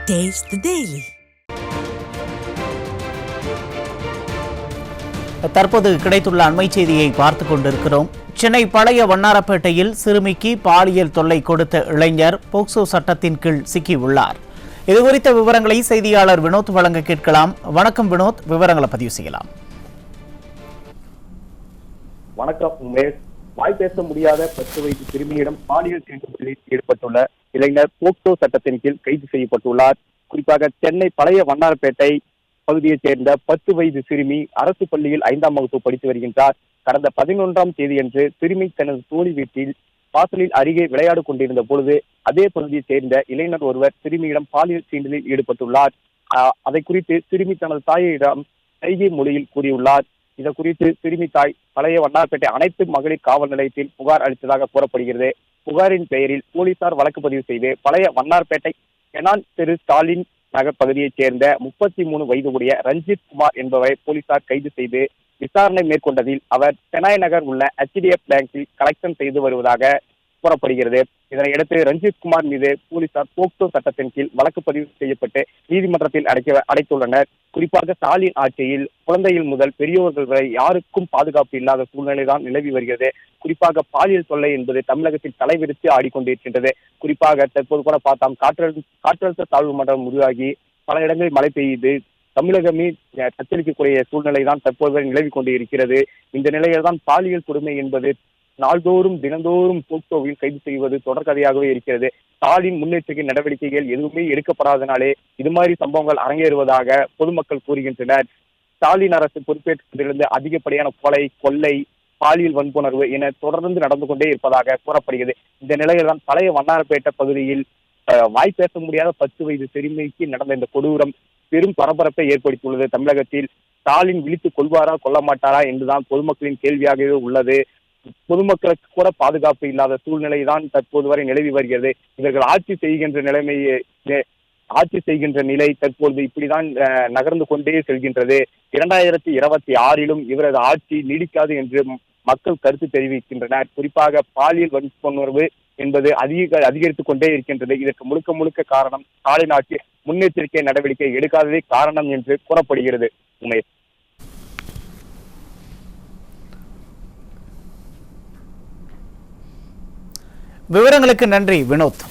Taste the Daily. தற்போது கிடைத்துள்ள அண்மை செய்தியை பார்த்துக் கொண்டிருக்கிறோம். சென்னை பழைய வண்ணாரப்பேட்டையில் சிறுமிக்கு பாலியல் தொல்லை கொடுத்த இளைஞர் போக்சோ சட்டத்தின் கீழ் சிக்கியுள்ளார். இதுகுறித்த விவரங்களை செய்தியாளர் வினோத் வழங்க கேட்கலாம். வணக்கம் வினோத், விவரங்களை பதிவு செய்யலாம். வணக்கம் உமேஷ். வாய் பேச முடியாத 10 வயது சிறுமியிடம் பாலியல் தீண்டுதலில் ஈடுபட்டுள்ள இளைஞர் போக்சோ சட்டத்தின் கீழ் கைது செய்யப்பட்டுள்ளார். குறிப்பாக சென்னை பழைய வண்ணாரப்பேட்டை பகுதியைச் சேர்ந்த 10 வயது சிறுமி அரசு பள்ளியில் 5ஆம் வகுப்பு படித்து வருகின்றார். கடந்த 11ஆம் தேதியன்று சிறுமி தனது தோழி வீட்டில் வாசலில் அருகே விளையாடு கொண்டிருந்த பொழுது அதே பகுதியைச் சேர்ந்த இளைஞர் ஒருவர் சிறுமியிடம் பாலியல் தீண்டலில் ஈடுபட்டுள்ளார். அதை குறித்து சிறுமி தனது தாயிடம் சைகை மொழியில் கூறியுள்ளார். இது குறித்து சிறுமி தாய் பழைய வண்ணாரப்பேட்டை அனைத்து மகளிர் காவல் நிலையத்தில் புகார் அளித்ததாக கூறப்படுகிறது. புகாரின் பெயரில் போலீசார் வழக்கு பதிவு செய்து பழைய வண்ணாரப்பேட்டை கெனான் தெரு ஸ்டாலின் நகர் பகுதியைச் சேர்ந்த 33 வயது உடைய ரஞ்சித் குமார் என்பவரை போலீசார் கைது செய்து விசாரணை மேற்கொண்டதில் அவர் சென்னை நகர் உள்ள HDF பேங்கில் கலெக்ஷன் செய்து வருவதாக கூறப்படுகிறது. இதனையடுத்து ரஞ்சித் குமார் மீது போலீசார் போக்சோ சட்டத்தின் கீழ் வழக்கு பதிவு செய்யப்பட்டு நீதிமன்றத்தில் அடைத்துள்ளனர். குறிப்பாக ஸ்டாலின் ஆட்சியில் குழந்தைகள் முதல் பெரியோர்கள் வரை யாருக்கும் பாதுகாப்பு இல்லாத சூழ்நிலைதான் நிலவி வருகிறது. குறிப்பாக பாலியல் தொல்லை என்பது தமிழகத்தில் தலைவிரித்து ஆடிக்கொண்டிருக்கின்றது. குறிப்பாக தற்போது கூட பார்த்தோம், காற்றழுத்த தாழ்வு மண்டலம் உருவாகி பல இடங்களில் மழை பெய்யுது. தமிழகமே தத்தளிக்கக்கூடிய சூழ்நிலை தான் தற்போது நிலவி கொண்டு இருக்கிறது. இந்த நிலையில் தான் பாலியல் கொடுமை என்பது நாள்தோறும் தினந்தோறும் போக்சோவில் கைது செய்வது தொடர்கதையாகவே இருக்கிறது. ஸ்டாலின் முன்னெச்சரிக்கை நடவடிக்கைகள் எதுவுமே எடுக்கப்படாதனாலே இது மாதிரி சம்பவங்கள் அரங்கேறுவதாக பொதுமக்கள் கூறுகின்றனர். ஸ்டாலின் அரசு பொறுப்பேற்றதிலிருந்து அதிகப்படியான கொலை, கொள்ளை, பாலியல் வன்புணர்வு என தொடர்ந்து நடந்து கொண்டே இருப்பதாக கூறப்படுகிறது. இந்த நிலையில் தான் பழைய வண்ணாரப்பேட்டை பகுதியில் வாய் பேச முடியாத 10 வயது சிறுமிக்கு நடந்த இந்த கொடூரம் பெரும் பரபரப்பை ஏற்படுத்தியுள்ளது. தமிழகத்தில் ஸ்டாலின் விழித்துக் கொள்வாரா கொள்ள மாட்டாரா என்றுதான் பொதுமக்களின் கேள்வியாகவே உள்ளது. பொதுமக்களுக்கு கூட பாதுகாப்பு இல்லாத சூழ்நிலை தான் தற்போது வரை நிலவி வருகிறது. இவர்கள் ஆட்சி செய்கின்ற நிலை தற்போது இப்படிதான் நகர்ந்து கொண்டே செல்கின்றது. 2026 இவரது ஆட்சி நீடிக்காது என்று மக்கள் கருத்து தெரிவிக்கின்றனர். குறிப்பாக பாலியல் வன்புணர்வு என்பது அதிகரித்துக் கொண்டே இருக்கின்றது. இதற்கு முழுக்க காரணம் ஸ்டாலின் ஆட்சி முன்னெச்சரிக்கை நடவடிக்கை எடுக்காததே காரணம் என்று கூறப்படுகிறது. உமேஷ், விவரங்களுக்கு நன்றி வினோத்.